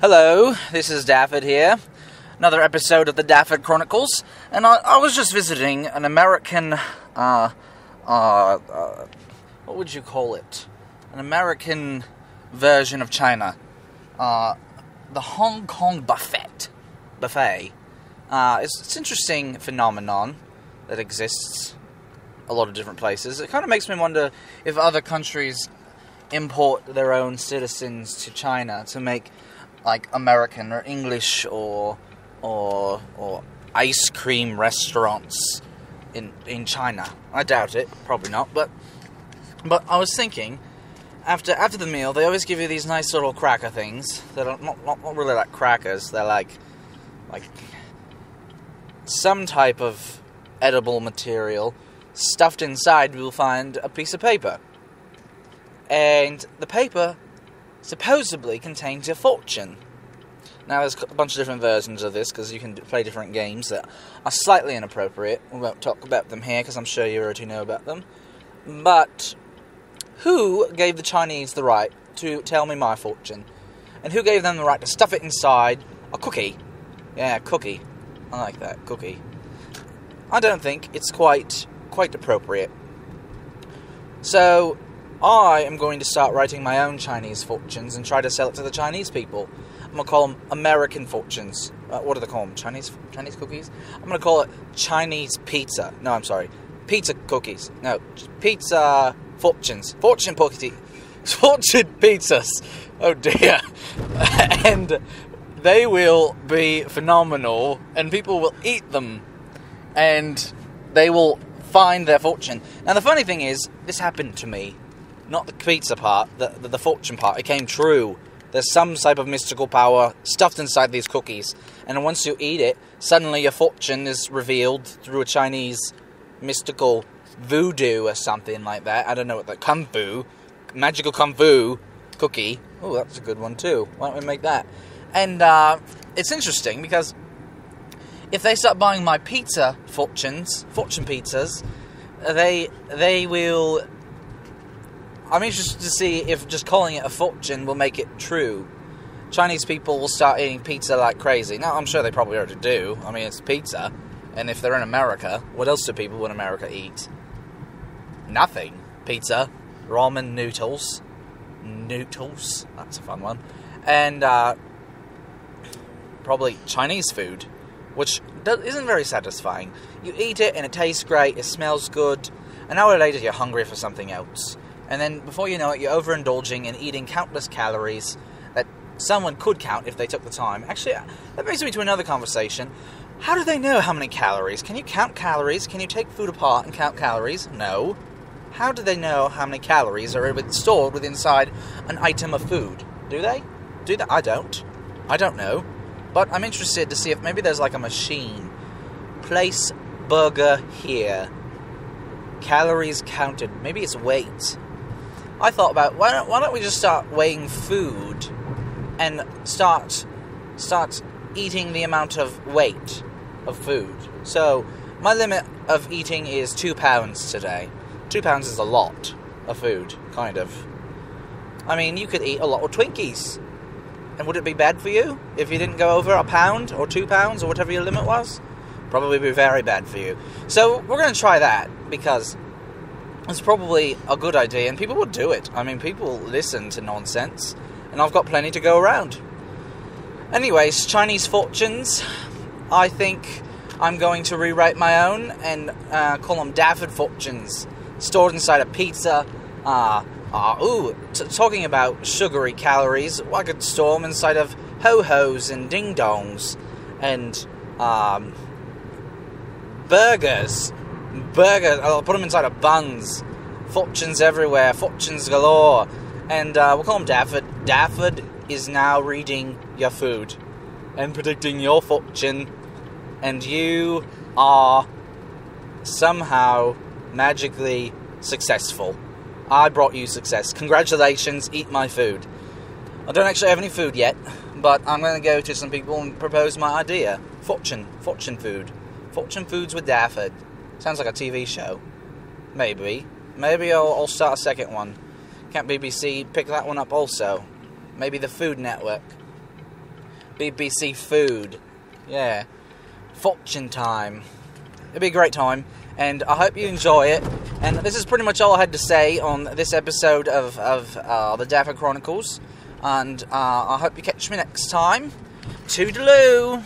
Hello, this is Daffard here. Another episode of the Daffard Chronicles, and I was just visiting an American, what would you call it? An American version of China. The Hong Kong buffet. It's an interesting phenomenon that exists a lot of different places. It kind of makes me wonder if other countries import their own citizens to China to make like American or English or ice cream restaurants in China. I doubt it, probably not. But I was thinking, after the meal, they always give you these nice little cracker things that are not really like crackers. They're like some type of edible material. Stuffed inside, we'll find a piece of paper, and the paper supposedly contains your fortune. Now, there's a bunch of different versions of this, because you can play different games that are slightly inappropriate. We won't talk about them here, because I'm sure you already know about them. But who gave the Chinese the right to tell me my fortune? And who gave them the right to stuff it inside a cookie? Yeah, cookie. I like that, cookie. I don't think it's quite appropriate. So I am going to start writing my own Chinese fortunes and try to sell it to the Chinese people. I'm going to call them American fortunes. What do they call them? Chinese cookies? I'm going to call it Chinese pizza. No, I'm sorry. Pizza cookies. No, pizza fortunes. Fortune cookies. Fortune pizzas. Oh dear. And they will be phenomenal, and people will eat them, and they will find their fortune. Now, the funny thing is, this happened to me. Not the pizza part, the fortune part. It came true. There's some type of mystical power stuffed inside these cookies, and once you eat it, suddenly your fortune is revealed through a Chinese mystical voodoo or something like that. I don't know what that, kung fu, magical kung fu cookie. Oh, that's a good one too. Why don't we make that? And it's interesting because if they start buying my pizza fortune pizzas, they will. I'm interested to see if just calling it a fortune will make it true. Chinese people will start eating pizza like crazy. Now, I'm sure they probably already do. I mean, it's pizza. And if they're in America, what else do people in America eat? Nothing. Pizza, ramen noodles. Noodles. That's a fun one. And probably Chinese food, which isn't very satisfying. You eat it and it tastes great, it smells good. An hour later, you're hungry for something else. And then, before you know it, you're overindulging and eating countless calories that someone could count if they took the time. Actually, that brings me to another conversation. How do they know how many calories? Can you count calories? Can you take food apart and count calories? No. How do they know how many calories are stored inside an item of food? Do they? Do they? I don't. I don't know. But I'm interested to see if maybe there's like a machine. Place burger here. Calories counted. Maybe it's weight. I thought about, why don't we just start weighing food and start eating the amount of weight of food. So, my limit of eating is 2 pounds today. 2 pounds is a lot of food, kind of. I mean, you could eat a lot of Twinkies. And would it be bad for you if you didn't go over a pound or 2 pounds or whatever your limit was? Probably be very bad for you. So, we're going to try that, because it's probably a good idea, and people will do it. I mean, people listen to nonsense, and I've got plenty to go around. Anyways, Chinese fortunes. I think I'm going to rewrite my own and call them Daffard fortunes, stored inside a pizza. Talking about sugary calories, I could store them inside of ho-hos and ding-dongs, and burgers. I'll put them inside of buns. Fortunes everywhere. Fortunes galore. And we'll call them Daffard. Daffard is now reading your food and predicting your fortune. And you are somehow magically successful. I brought you success. Congratulations, eat my food. I don't actually have any food yet, but I'm going to go to some people and propose my idea. Fortune food. Fortune foods with Daffard. Sounds like a TV show. Maybe. Maybe I'll start a second one. Can't BBC pick that one up also? Maybe the Food Network. BBC food. Yeah. Fortune time. It'll be a great time, and I hope you enjoy it. And this is pretty much all I had to say on this episode of the Daffard Chronicles. And I hope you catch me next time. Toodaloo!